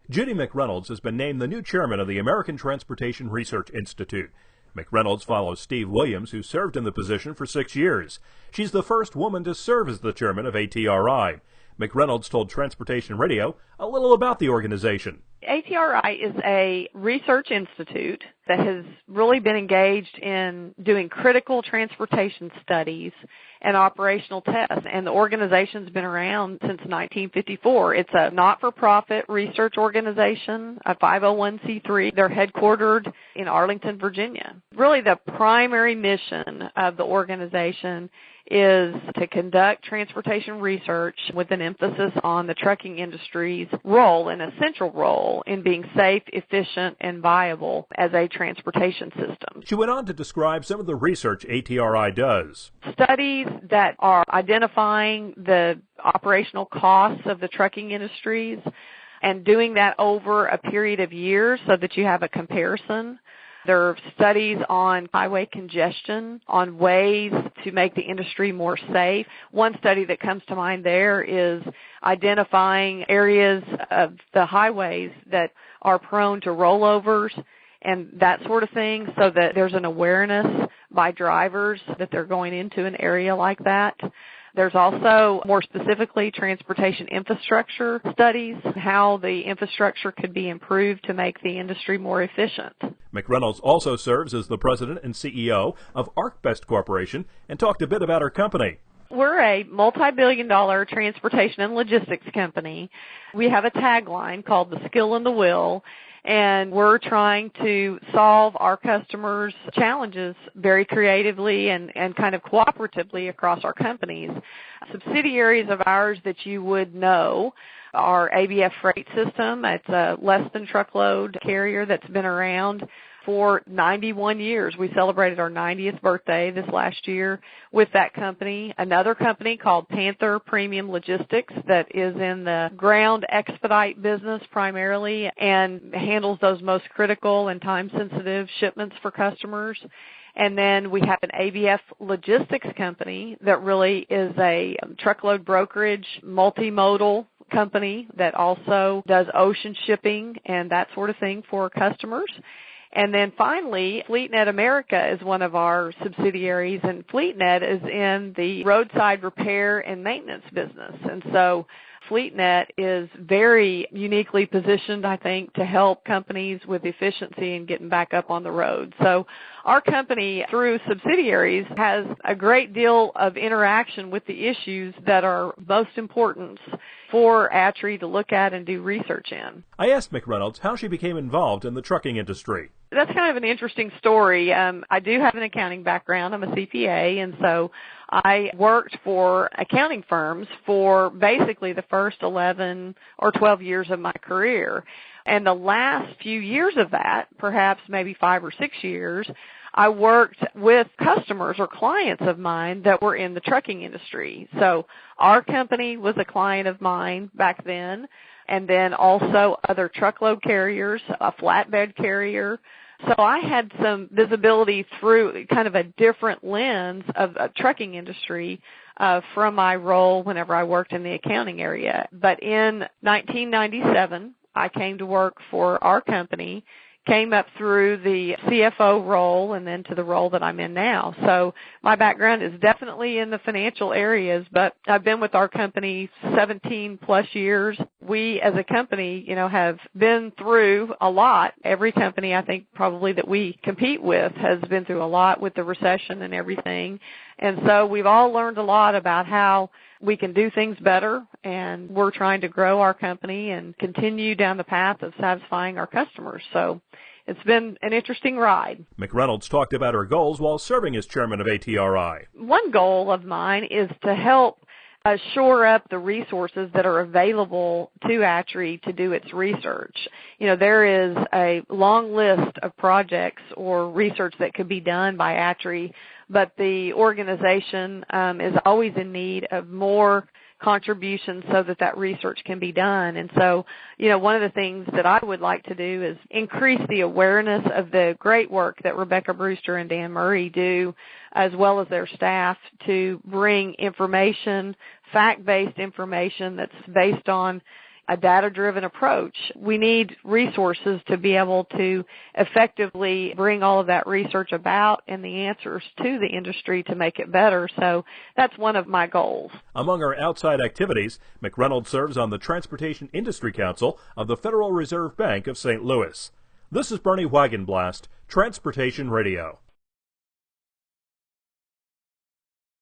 Judy McReynolds has been named the new chairman of the American Transportation Research Institute. McReynolds follows Steve Williams, who served in the position for 6 years. She's the first woman to serve as the chairman of ATRI. McReynolds told Transportation Radio a little about the organization. ATRI is a research institute that has really been engaged in doing critical transportation studies and operational tests, and the organization's been around since 1954. It's a not-for-profit research organization, a 501c3. They're headquartered in Arlington, Virginia. Really, the primary mission of the organization is to conduct transportation research with an emphasis on the trucking industry's role, an essential role, in being safe, efficient, and viable as a transportation system. She went on to describe some of the research ATRI does. Studies that are identifying the operational costs of the trucking industries and doing that over a period of years so that you have a comparison. There are studies on highway congestion, on ways to make the industry more safe. One study that comes to mind there is identifying areas of the highways that are prone to rollovers and that sort of thing, so that there's an awareness by drivers that they're going into an area like that. There's also, more specifically, transportation infrastructure studies, how the infrastructure could be improved to make the industry more efficient. McReynolds also serves as the president and CEO of ArcBest Corporation and talked a bit about her company. We're a multi-billion-dollar transportation and logistics company. We have a tagline called The Skill and the Will, and we're trying to solve our customers' challenges very creatively and kind of cooperatively across our companies. Subsidiaries of ours that you would know are ABF Freight System. It's a less-than-truckload carrier that's been around for 91 years. We celebrated our 90th birthday this last year with that company. Another company called Panther Premium Logistics that is in the ground expedite business primarily and handles those most critical and time-sensitive shipments for customers. And then we have an ABF Logistics company that really is a truckload brokerage, multimodal company that also does ocean shipping and that sort of thing for customers. And then finally, FleetNet America is one of our subsidiaries, and FleetNet is in the roadside repair and maintenance business. And so FleetNet is very uniquely positioned, I think, to help companies with efficiency and getting back up on the road. So our company, through subsidiaries, has a great deal of interaction with the issues that are most important for ATRI to look at and do research in. I asked McReynolds how she became involved in the trucking industry. That's kind of an interesting story. I do have an accounting background. I'm a CPA, and so I worked for accounting firms for basically the first 11 or 12 years of my career. And the last few years of that, perhaps maybe 5 or 6 years, I worked with customers or clients of mine that were in the trucking industry. So our company was a client of mine back then, and then also other truckload carriers, a flatbed carrier. So I had some visibility through kind of a different lens of a trucking industry from my role whenever I worked in the accounting area. But in 1997, I came to work for our company, came up through the CFO role and then to the role that I'm in now. So my background is definitely in the financial areas, but I've been with our company 17 plus years. We as a company, have been through a lot. Every company I think probably that we compete with has been through a lot with the recession and everything. And so we've all learned a lot about how we can do things better, and we're trying to grow our company and continue down the path of satisfying our customers. So it's been an interesting ride. McReynolds talked about her goals while serving as chairman of ATRI. One goal of mine is to help shore up the resources that are available to ATRI to do its research. There is a long list of projects or research that could be done by ATRI, but the organization is always in need of more contributions so that research can be done. And so, one of the things that I would like to do is increase the awareness of the great work that Rebecca Brewster and Dan Murray do, as well as their staff, to bring information, fact-based information that's based on a data-driven approach. We need resources to be able to effectively bring all of that research about and the answers to the industry to make it better. So that's one of my goals. Among her outside activities, McReynolds serves on the Transportation Industry Council of the Federal Reserve Bank of St. Louis. This is Bernie Wagenblast, Transportation Radio.